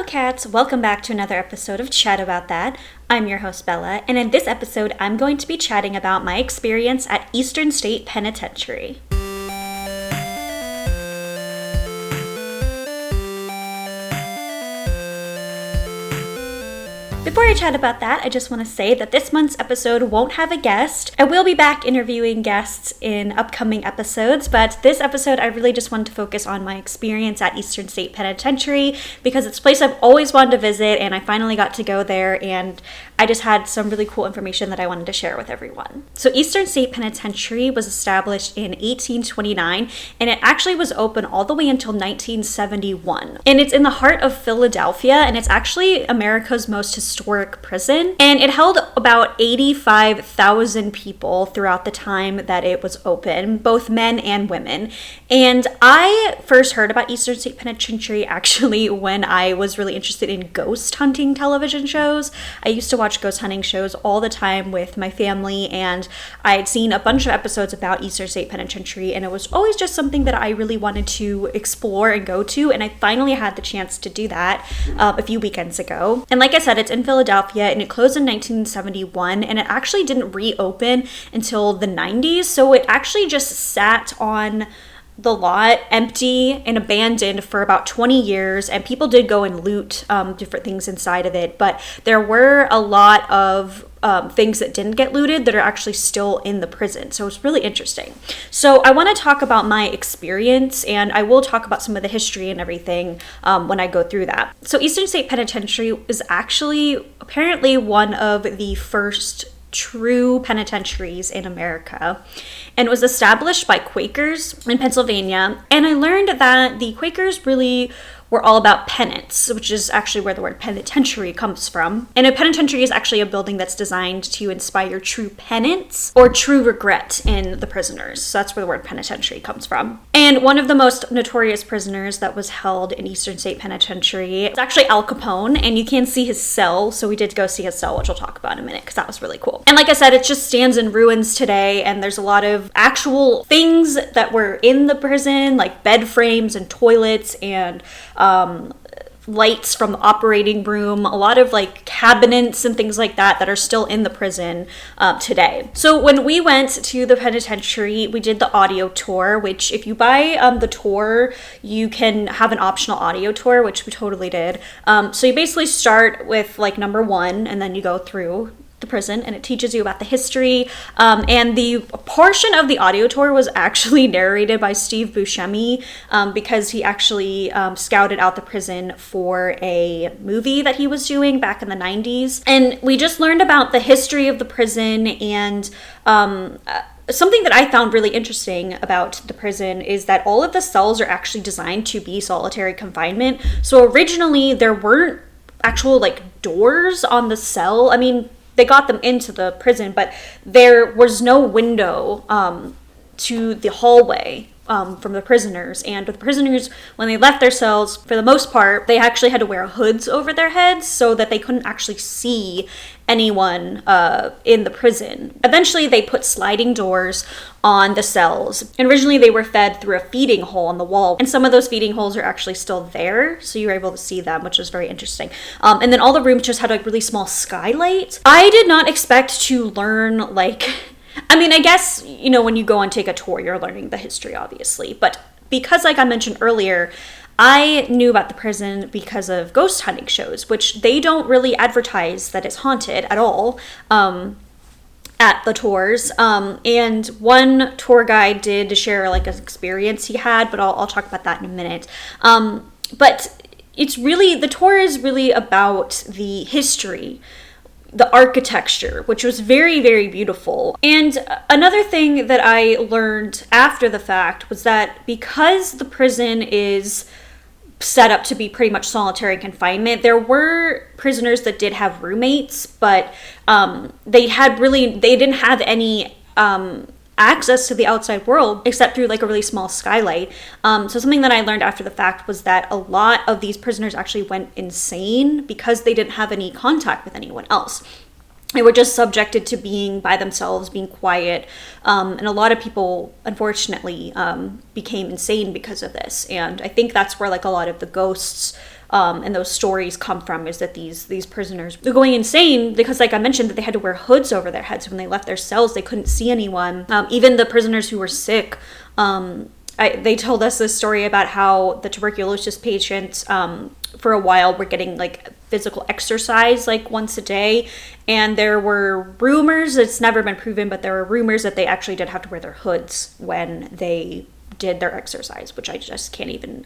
cats, welcome back to another episode of Chat About That. I'm your host Bella, and in this episode I'm going to be chatting about my experience at Eastern State Penitentiary. Before I chat about that, I just want to say that this month's episode won't have a guest. I will be back interviewing guests in upcoming episodes, but this episode I really just wanted to focus on my experience at Eastern State Penitentiary because it's a place I've always wanted to visit and I finally got to go there, and I just had some really cool information that I wanted to share with everyone. So Eastern State Penitentiary was established in 1829 and it actually was open all the way until 1971. And it's in the heart of Philadelphia, and it's actually America's most historic prison, and it held about 85,000 people throughout the time that it was open, both men and women. And I first heard about Eastern State Penitentiary actually when I was really interested in ghost hunting television shows. I used to watch ghost hunting shows all the time with my family, and I had seen a bunch of episodes about Eastern State Penitentiary, and it was always just something that I really wanted to explore and go to, and I finally had the chance to do that a few weekends ago. And like I said, it's in Philadelphia, and it closed in 1971, and it actually didn't reopen until the 90s, so it actually just sat on the lot empty and abandoned for about 20 years, and people did go and loot different things inside of it, but there were a lot of things that didn't get looted that are actually still in the prison. So it's really interesting. So I want to talk about my experience, and I will talk about some of the history and everything when I go through that. So Eastern State Penitentiary is actually apparently one of the first true penitentiaries in America, and was established by Quakers in Pennsylvania. And I learned that the Quakers really were all about penance, which is actually where the word penitentiary comes from. And a penitentiary is actually a building that's designed to inspire true penance or true regret in the prisoners. So that's where the word penitentiary comes from. And one of the most notorious prisoners that was held in Eastern State Penitentiary is actually Al Capone, and you can see his cell. So we did go see his cell, which I'll talk about in a minute because that was really cool. And like I said, it just stands in ruins today, and there's a lot of actual things that were in the prison, like bed frames and toilets and lights from the operating room, a lot of like cabinets and things like that are still in the prison today. So when we went to the penitentiary, we did the audio tour, which if you buy the tour, you can have an optional audio tour, which we totally did. So you basically start with like number 1, and then you go through the prison, and it teaches you about the history, and the portion of the audio tour was actually narrated by Steve Buscemi because he actually scouted out the prison for a movie that he was doing back in the 90s, and we just learned about the history of the prison. And something that I found really interesting about the prison is that all of the cells are actually designed to be solitary confinement. So originally there weren't actual like doors on the cell. I mean, they got them into the prison, but there was no window to the hallway from the prisoners. And the prisoners, when they left their cells, for the most part, they actually had to wear hoods over their heads so that they couldn't actually see anyone in the prison. Eventually, they put sliding doors on the cells. And originally, they were fed through a feeding hole on the wall. And some of those feeding holes are actually still there, so you were able to see them, which was very interesting. And then all the rooms just had a really small skylight. I did not expect to learn, like, I mean, I guess, you know, when you go and take a tour, you're learning the history, obviously. But because, like I mentioned earlier, I knew about the prison because of ghost hunting shows, which they don't really advertise that it's haunted at all at the tours. And one tour guide did share like an experience he had, but I'll talk about that in a minute. But it's really, the tour is really about the history, the architecture, which was very, very beautiful. And another thing that I learned after the fact was that because the prison is set up to be pretty much solitary confinement, there were prisoners that did have roommates, but they didn't have any access to the outside world except through like a really small skylight. So something that I learned after the fact was that a lot of these prisoners actually went insane because they didn't have any contact with anyone else. They were just subjected to being by themselves, being quiet, and a lot of people, unfortunately, became insane because of this. And I think that's where like a lot of the ghosts and those stories come from, is that these prisoners were going insane because, like I mentioned, that they had to wear hoods over their heads when they left their cells. They couldn't see anyone. Even the prisoners who were sick, they told us this story about how the tuberculosis patients for a while were getting like physical exercise like once a day, and there were rumors, it's never been proven, but there were rumors that they actually did have to wear their hoods when they did their exercise, which I just can't even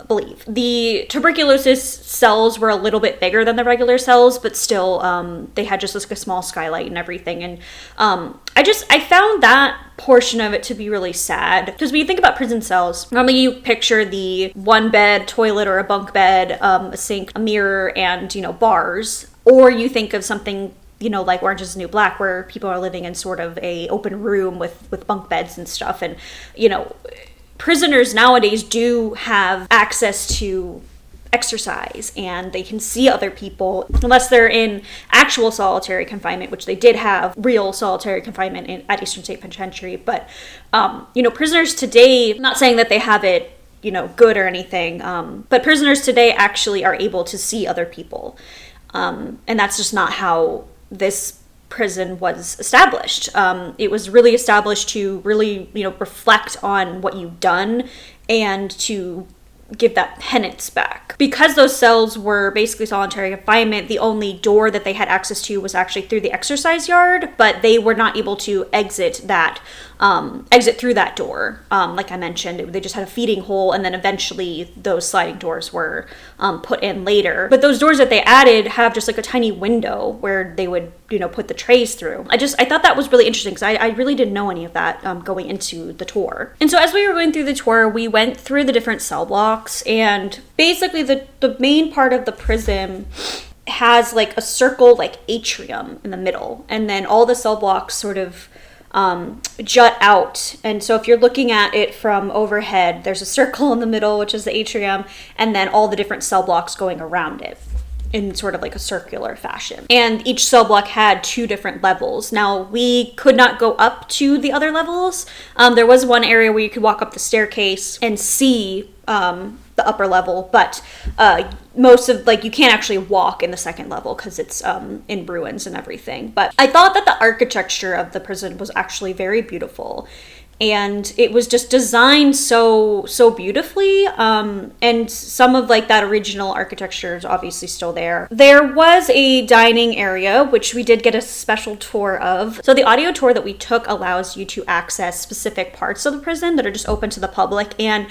believe. The tuberculosis cells were a little bit bigger than the regular cells, but still they had just like a small skylight and everything. And I found that portion of it to be really sad, because when you think about prison cells, normally you picture the one bed toilet or a bunk bed, a sink, a mirror, and bars, or you think of something like Orange is the New Black, where people are living in sort of a open room with bunk beds and stuff. And, prisoners nowadays do have access to exercise, and they can see other people, unless they're in actual solitary confinement, which they did have real solitary confinement at Eastern State Penitentiary. But, prisoners today, I'm not saying that they have it, good or anything, but prisoners today actually are able to see other people. And that's just not how this prison was established. It was really established to really, reflect on what you've done and to give that penance back. Because those cells were basically solitary confinement, the only door that they had access to was actually through the exercise yard, but they were not able to exit through that door. Like I mentioned, they just had a feeding hole, and then eventually those sliding doors were put in later. But those doors that they added have just like a tiny window where they would, put the trays through. I thought that was really interesting, because I really didn't know any of that going into the tour. And so as we were going through the tour, we went through the different cell blocks, and basically the main part of the prison has like a circle, like atrium in the middle, and then all the cell blocks sort of jut out. And so if you're looking at it from overhead, there's a circle in the middle, which is the atrium, and then all the different cell blocks going around it in sort of like a circular fashion. And each cell block had 2 different levels. Now, we could not go up to the other levels. There was one area where you could walk up the staircase and see the upper level, but most of, you can't actually walk in the second level because it's in ruins and everything. But I thought that the architecture of the prison was actually very beautiful, and it was just designed so beautifully, and some of that original architecture is obviously still there. There was a dining area, which we did get a special tour of. So the audio tour that we took allows you to access specific parts of the prison that are just open to the public, and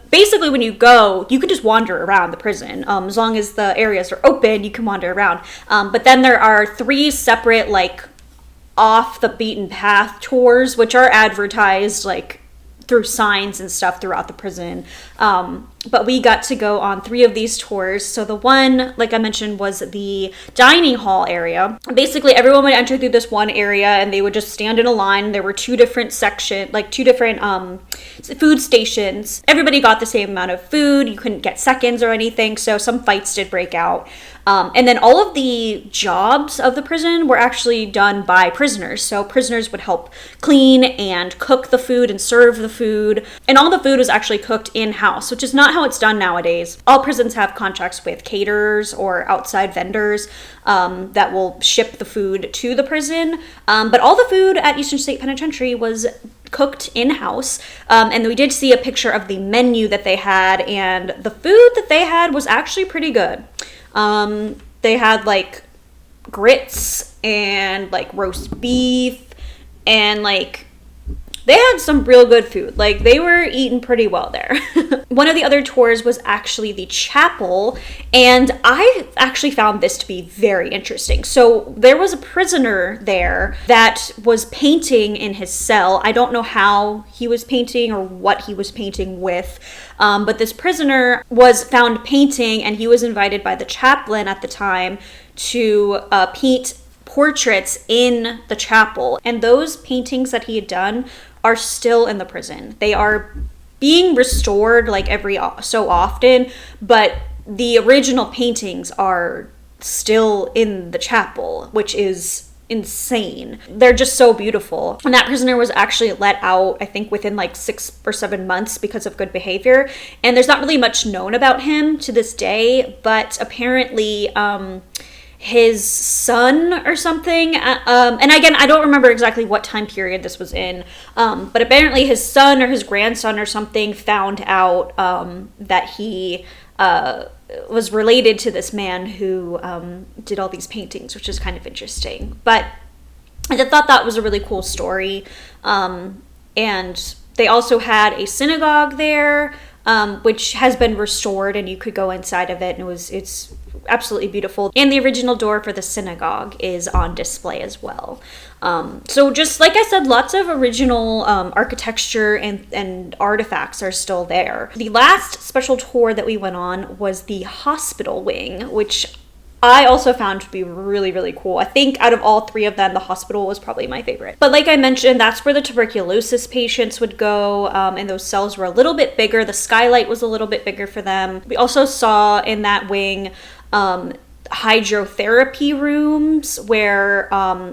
basically when you go, you can just wander around the prison. As long as the areas are open, you can wander around. But then there are 3 separate off the beaten path tours, which are advertised through signs and stuff throughout the prison. But we got to go on 3 of these tours. So the one, like I mentioned, was the dining hall area. Basically, everyone would enter through this one area, and they would just stand in a line. There were 2 different sections, 2 different food stations. Everybody got the same amount of food. You couldn't get seconds or anything, so some fights did break out. And then all of the jobs of the prison were actually done by prisoners. So prisoners would help clean and cook the food and serve the food. And all the food was actually cooked in-house, which is not how it's done nowadays. All prisons have contracts with caterers or outside vendors that will ship the food to the prison. But all the food at Eastern State Penitentiary was cooked in-house. And we did see a picture of the menu that they had, and the food that they had was actually pretty good. They had grits and roast beef, and they had some real good food. They were eating pretty well there. One of the other tours was actually the chapel, and I actually found this to be very interesting. So there was a prisoner there that was painting in his cell. I don't know how he was painting or what he was painting with, but this prisoner was found painting, and he was invited by the chaplain at the time to paint portraits in the chapel. And those paintings that he had done are still in the prison. They are being restored every so often, but the original paintings are still in the chapel, which is insane. They're just so beautiful. And that prisoner was actually let out, I think, within like 6 or 7 months because of good behavior. And there's not really much known about him to this day, but apparently his son or something, and again, I don't remember exactly what time period this was in, but apparently his son or his grandson or something found out that he was related to this man who did all these paintings, which is kind of interesting. But I thought that was a really cool story. And they also had a synagogue there, which has been restored, and you could go inside of it, and it's absolutely beautiful. And the original door for the synagogue is on display as well. So just like I said, lots of original architecture and artifacts are still there. The last special tour that we went on was the hospital wing, which I also found to be really, really cool. I think out of all 3 of them, the hospital was probably my favorite. But like I mentioned, that's where the tuberculosis patients would go, and those cells were a little bit bigger. The skylight was a little bit bigger for them. We also saw in that wing hydrotherapy rooms where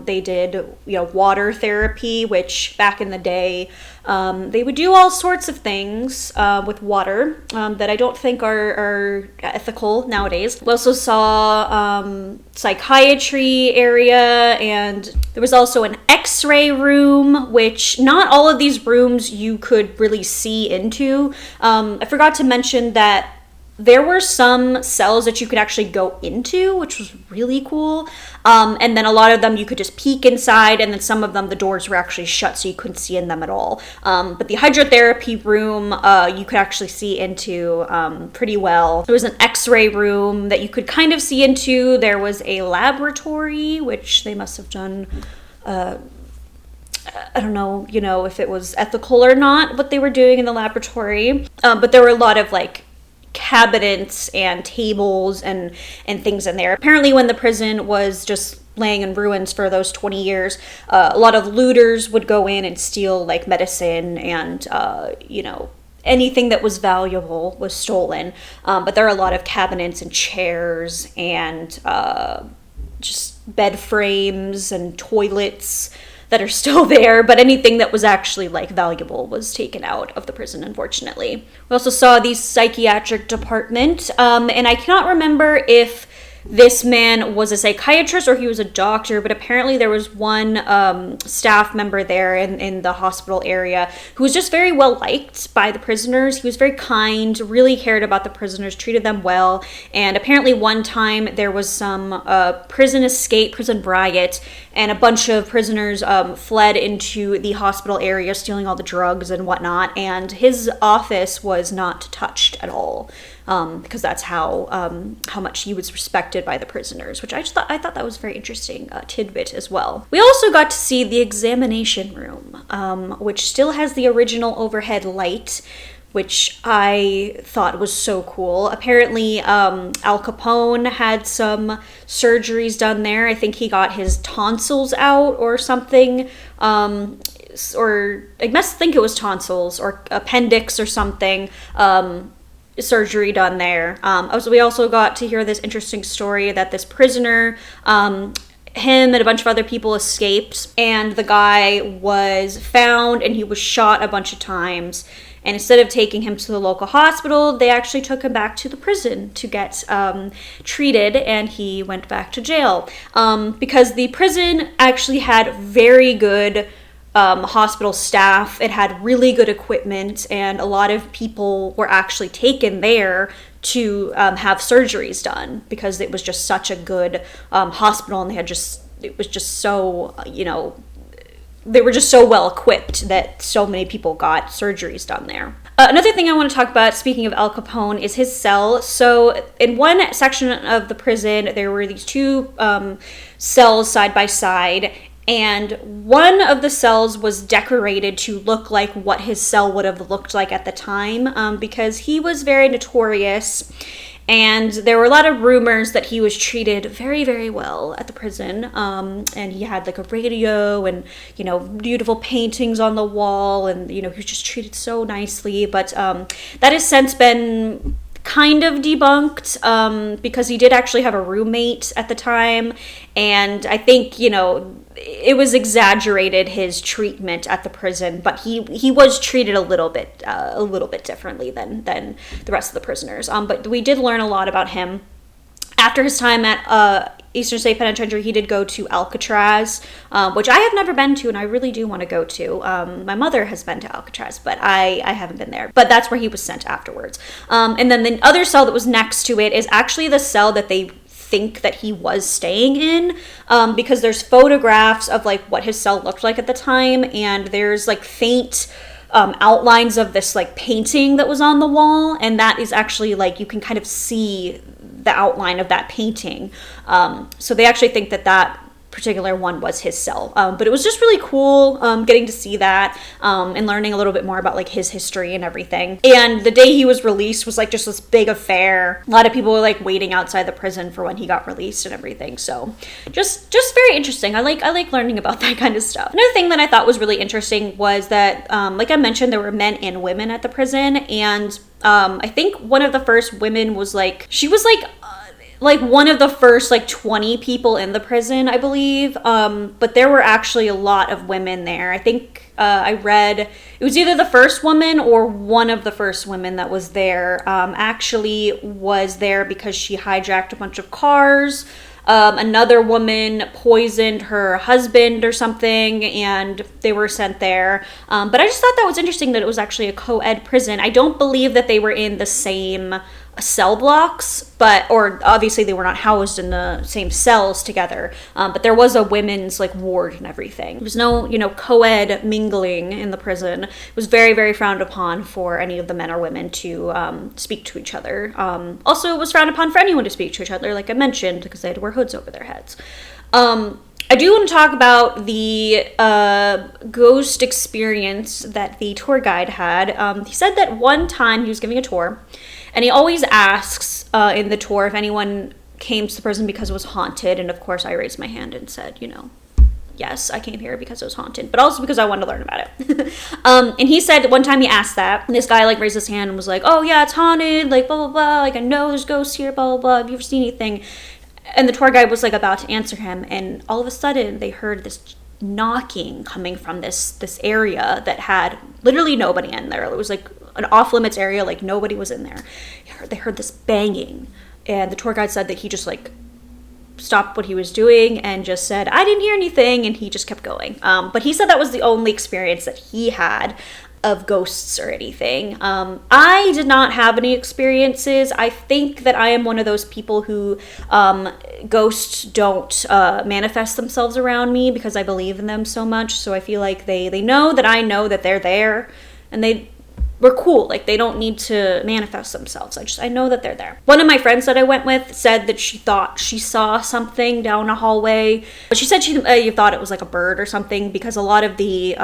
they did, water therapy, which back in the day they would do all sorts of things with water that I don't think are ethical nowadays. We also saw psychiatry area, and there was also an x-ray room, which not all of these rooms you could really see into. I forgot to mention that there were some cells that you could actually go into, which was really cool. And then a lot of them you could just peek inside, and then some of them the doors were actually shut so you couldn't see in them at all. But the hydrotherapy room you could actually see into pretty well. There was an x-ray room that you could kind of see into. There was a laboratory, which they must have done I don't know, if it was ethical or not, what they were doing in the laboratory. But there were a lot of like cabinets and tables and things in there. Apparently when the prison was just laying in ruins for those 20 years, a lot of looters would go in and steal like medicine and anything that was valuable was stolen. But there are a lot of cabinets and chairs and just bed frames and toilets that are still there, but anything that was actually like valuable was taken out of the prison, unfortunately. We also saw the psychiatric department, and I cannot remember if this man was a psychiatrist or he was a doctor, but apparently there was one staff member there in the hospital area who was just very well liked by the prisoners. He was very kind, really cared about the prisoners, treated them well, and apparently one time there was some prison riot, and a bunch of prisoners fled into the hospital area, stealing all the drugs and whatnot, and his office was not touched at all. Because that's how much he was respected by the prisoners, which I thought that was a very interesting tidbit as well. We also got to see the examination room, which still has the original overhead light, which I thought was so cool. Apparently, Al Capone had some surgeries done there. I think he got his tonsils out or something. Or I must think it was tonsils or appendix or something. Surgery done there. We also got to hear this interesting story that this prisoner, him and a bunch of other people escaped, and the guy was found and he was shot a bunch of times. And instead of taking him to the local hospital, they actually took him back to the prison to get treated, and he went back to jail. Because the prison actually had very good hospital staff. It had really good equipment, and a lot of people were actually taken there to have surgeries done because it was just such a good hospital, and it was just so, they were just so well equipped that so many people got surgeries done there. Another thing I want to talk about, speaking of Al Capone, is his cell. So in one section of the prison, there were these 2 cells side by side, and one of the cells was decorated to look like what his cell would have looked like at the time, because he was very notorious, and there were a lot of rumors that he was treated very, very well at the prison, and he had like a radio and, beautiful paintings on the wall, and, he was just treated so nicely, but that has since been kind of debunked, because he did actually have a roommate at the time, and I think, it was exaggerated, his treatment at the prison, but he was treated a little bit differently than the rest of the prisoners. But we did learn a lot about him. After his time at Eastern State Penitentiary, he did go to Alcatraz, which I have never been to, and I really do want to go to. My mother has been to Alcatraz, but I haven't been there. But that's where he was sent afterwards. And then the other cell that was next to it is actually the cell that they think that he was staying in, because there's photographs of like what his cell looked like at the time, and there's like faint outlines of this like painting that was on the wall, and that is actually like you can kind of see the outline of that painting. So they actually think that particular one was his cell. But it was just really cool getting to see that and learning a little bit more about like his history and everything. And the day he was released was like just this big affair. A lot of people were like waiting outside the prison for when he got released and everything. So just very interesting. I like learning about that kind of stuff. Another thing that I thought was really interesting was that like I mentioned, there were men and women at the prison, and I think one of the first women was like, she was like one of the first like 20 people in the prison, I believe. But there were actually a lot of women there. I think I read it was either the first woman or one of the first women that was there actually was there because she hijacked a bunch of cars. Another woman poisoned her husband or something, and they were sent there. But I just thought that was interesting that it was actually a co-ed prison. I don't believe that they were in the same cell blocks, or obviously they were not housed in the same cells together, but there was a women's like ward and everything. There was no co-ed mingling in the prison. It was very, very frowned upon for any of the men or women to speak to each other. Also, it was frowned upon for anyone to speak to each other, like I mentioned, because they had to wear hoods over their heads. I do want to talk about the ghost experience that the tour guide had. He said that one time he was giving a tour, and he always asks in the tour if anyone came to the prison because it was haunted. And of course, I raised my hand and said, yes, I came here because it was haunted, but also because I wanted to learn about it. And he said one time he asked that, and this guy like raised his hand and was like, oh yeah, it's haunted, like blah, blah, blah. Like I know there's ghosts here, blah, blah, blah. Have you ever seen anything? And the tour guide was like about to answer him, and all of a sudden they heard this knocking coming from this area that had literally nobody in there. It was like an off-limits area, like nobody was in there. They heard this banging, and the tour guide said that he just like stopped what he was doing and just said, I didn't hear anything, and he just kept going. But he said that was the only experience that he had of ghosts or anything. I did not have any experiences. I think that I am one of those people who ghosts don't manifest themselves around me because I believe in them so much. So I feel like they know that I know that they're there, and we're cool. Like they don't need to manifest themselves. I know that they're there. One of my friends that I went with said that she thought she saw something down a hallway, but she said she thought it was like a bird or something, because a lot of the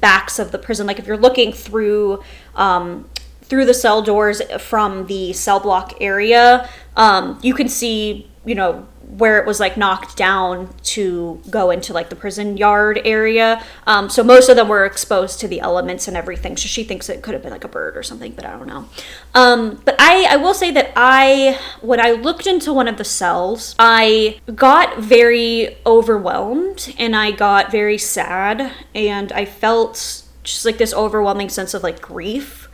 backs of the prison, like if you're looking through the cell doors from the cell block area, you can see, where it was like knocked down to go into like the prison yard area. So most of them were exposed to the elements and everything. So she thinks it could have been like a bird or something, but I don't know. But I will say that when I looked into one of the cells, I got very overwhelmed and I got very sad, and I felt just like this overwhelming sense of like grief.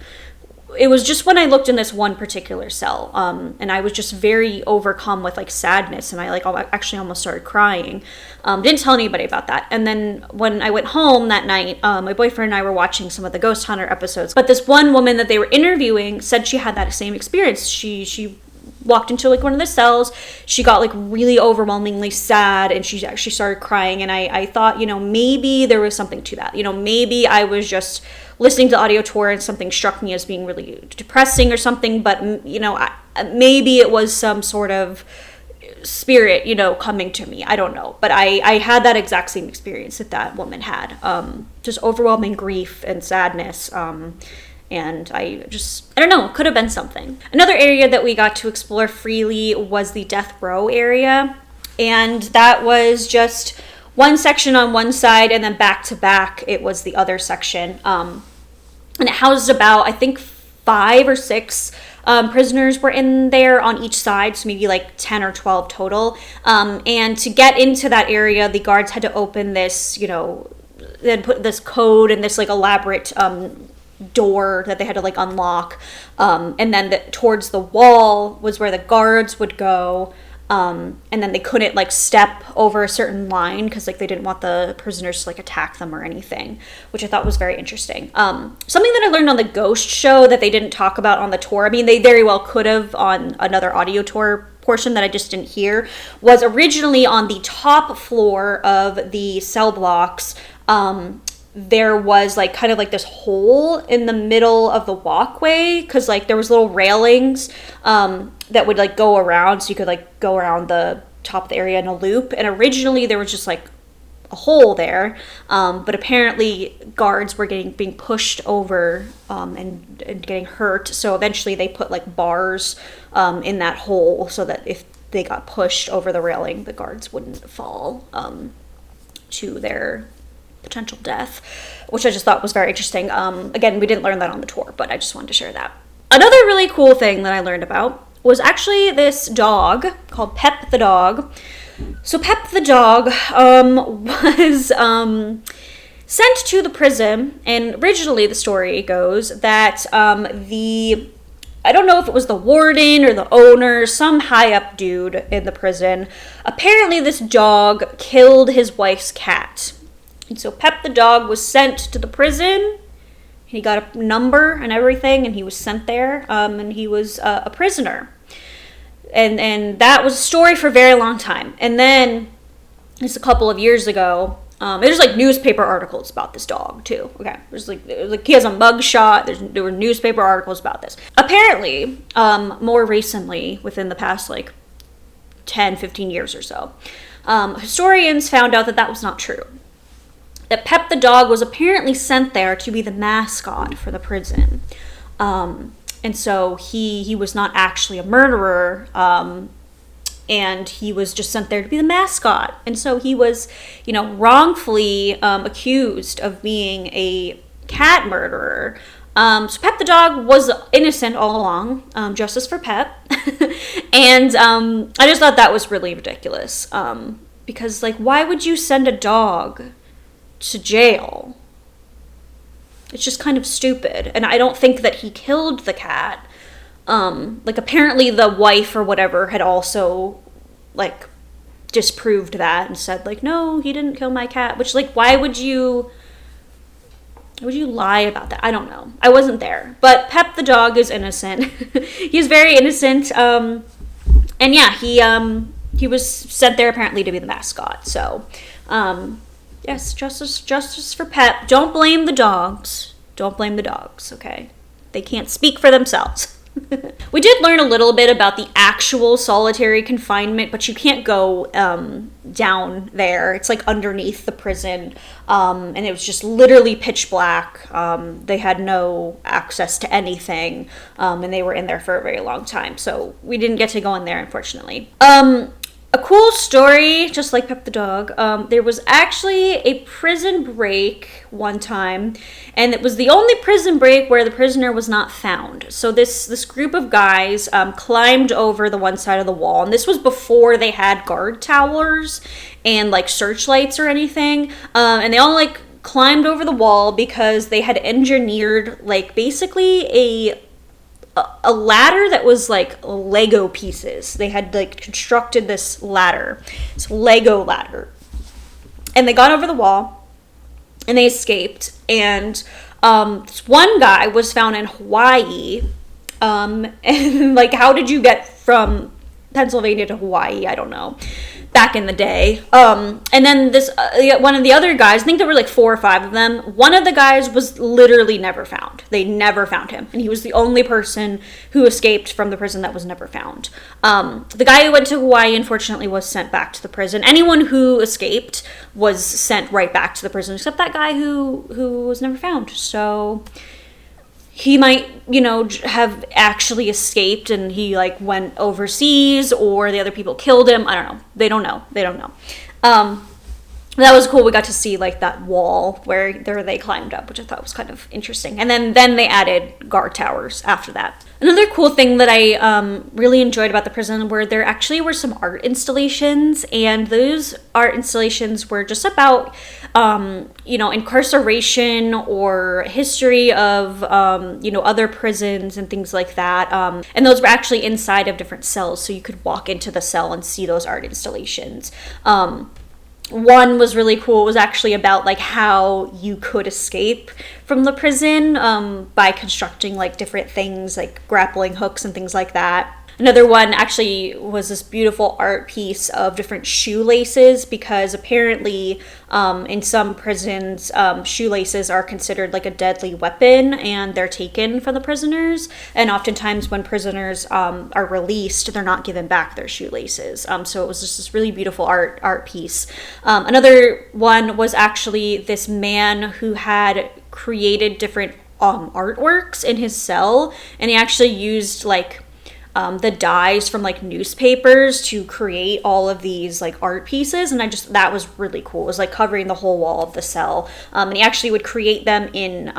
It was just when I looked in this one particular cell, and I was just very overcome with like sadness, and I actually almost started crying. Didn't tell anybody about that. And then when I went home that night, my boyfriend and I were watching some of the Ghost Hunter episodes, but this one woman that they were interviewing said she had that same experience. She walked into like one of the cells, she got like really overwhelmingly sad, and she actually started crying, and I thought, maybe there was something to that. Maybe I was just listening to the audio tour and something struck me as being really depressing or something, but maybe it was some sort of spirit, coming to me. I don't know, but I had that exact same experience that woman had, just overwhelming grief and sadness, and I don't know, it could have been something. Another area that we got to explore freely was the death row area, and that was just one section on one side, and then back to back it was the other section, and it housed about, I think, 5 or 6 prisoners were in there on each side, so maybe like 10 or 12 total. And to get into that area, the guards had to open this, they'd put this code and this like elaborate door that they had to like unlock. And then towards the wall was where the guards would go. And then they couldn't like step over a certain line because like they didn't want the prisoners to like attack them or anything, which I thought was very interesting. Something that I learned on the Ghost show that they didn't talk about on the tour, I mean they very well could have on another audio tour portion that I just didn't hear, was originally on the top floor of the cell blocks. There was like kind of like this hole in the middle of the walkway because like there was little railings that would like go around, so you could like go around the top of the area in a loop. And originally there was just like a hole there, but apparently guards were being pushed over and getting hurt. So eventually they put like bars in that hole so that if they got pushed over the railing, the guards wouldn't fall to their potential death, which I just thought was very interesting. Again, we didn't learn that on the tour, but I just wanted to share that. Another really cool thing that I learned about was actually this dog called Pep the Dog. So Pep the Dog was sent to the prison, and originally the story goes that I don't know if it was the warden or the owner, some high up dude in the prison, apparently this dog killed his wife's cat. And so Pep the Dog was sent to the prison. He got a number and everything, and he was sent there, and he was a prisoner. And that was a story for a very long time. And then, just a couple of years ago, there's like newspaper articles about this dog too. Okay, it was like he has a mug shot. There were newspaper articles about this. Apparently, more recently, within the past like 10, 15 years or so, historians found out that that was not true. That Pep the Dog was apparently sent there to be the mascot for the prison. And so he was not actually a murderer, and he was just sent there to be the mascot. And so he was, wrongfully accused of being a cat murderer. So Pep the Dog was innocent all along, justice for Pep. And I just thought that was really ridiculous, because, like, why would you send a dog to jail? It's just kind of stupid. And I don't think that he killed the cat. Like, apparently the wife or whatever had also, like, disproved that and said, like, no, he didn't kill my cat. Which, like, why would you lie about that? I don't know. I wasn't there. But Pep the Dog is innocent. He's very innocent. And yeah, he was sent there apparently to be the mascot. So, yes, justice for Pep. Don't blame the dogs. Don't blame the dogs, okay? They can't speak for themselves. We did learn a little bit about the actual solitary confinement, but you can't go down there. It's like underneath the prison, and it was just literally pitch black. They had no access to anything, and they were in there for a very long time. So we didn't get to go in there, unfortunately. A cool story, just like Pep the Dog, there was actually a prison break one time, and it was the only prison break where the prisoner was not found. So this group of guys climbed over the one side of the wall, and this was before they had guard towers and like searchlights or anything, and they all like climbed over the wall because they had engineered like basically a ladder that was like Lego pieces. They had like constructed this ladder, this Lego ladder, and they got over the wall and they escaped. And this one guy was found in Hawaii, and like, how did you get from Pennsylvania to Hawaii? I don't know. Back in the day. And then this one of the other guys, I think there were like 4 or 5 of them, one of the guys was literally never found. They never found him, and he was the only person who escaped from the prison that was never found. The guy who went to Hawaii unfortunately was sent back to the prison. Anyone who escaped was sent right back to the prison, except that guy who was never found. So he might, have actually escaped and he like went overseas, or the other people killed him. I don't know. They don't know. That was cool. We got to see like that wall where they climbed up, which I thought was kind of interesting. And then they added guard towers after that. Another cool thing that I really enjoyed about the prison were there actually were some art installations, and those art installations were just about, incarceration or history of, other prisons and things like that. And those were actually inside of different cells, so you could walk into the cell and see those art installations. One was really cool. It was actually about like how you could escape from the prison by constructing like different things like grappling hooks and things like that. Another one actually was this beautiful art piece of different shoelaces, because apparently in some prisons, shoelaces are considered like a deadly weapon and they're taken from the prisoners. And oftentimes when prisoners are released, they're not given back their shoelaces. So it was just this really beautiful art piece. Another one was actually this man who had created different artworks in his cell, and he actually used like the dyes from like newspapers to create all of these like art pieces, and that was really cool. It was like covering the whole wall of the cell, and he actually would create them in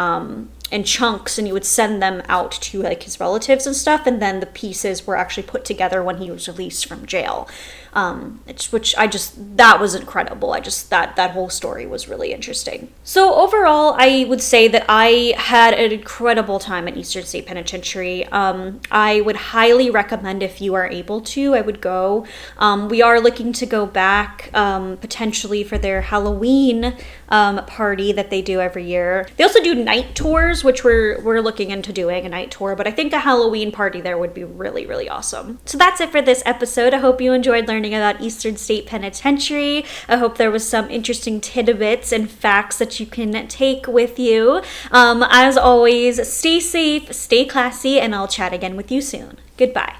chunks, and he would send them out to like his relatives and stuff, and then the pieces were actually put together when he was released from jail. That was incredible. That whole story was really interesting. So overall, I would say that I had an incredible time at Eastern State Penitentiary. I would highly recommend, if you are able to, I would go. We are looking to go back potentially for their Halloween party that they do every year. They also do night tours, which we're looking into doing a night tour, but I think a Halloween party there would be really, really awesome. So that's it for this episode. I hope you enjoyed learning about Eastern State Penitentiary. I hope there was some interesting tidbits and facts that you can take with you. As always, stay safe, stay classy, and I'll chat again with you soon. Goodbye.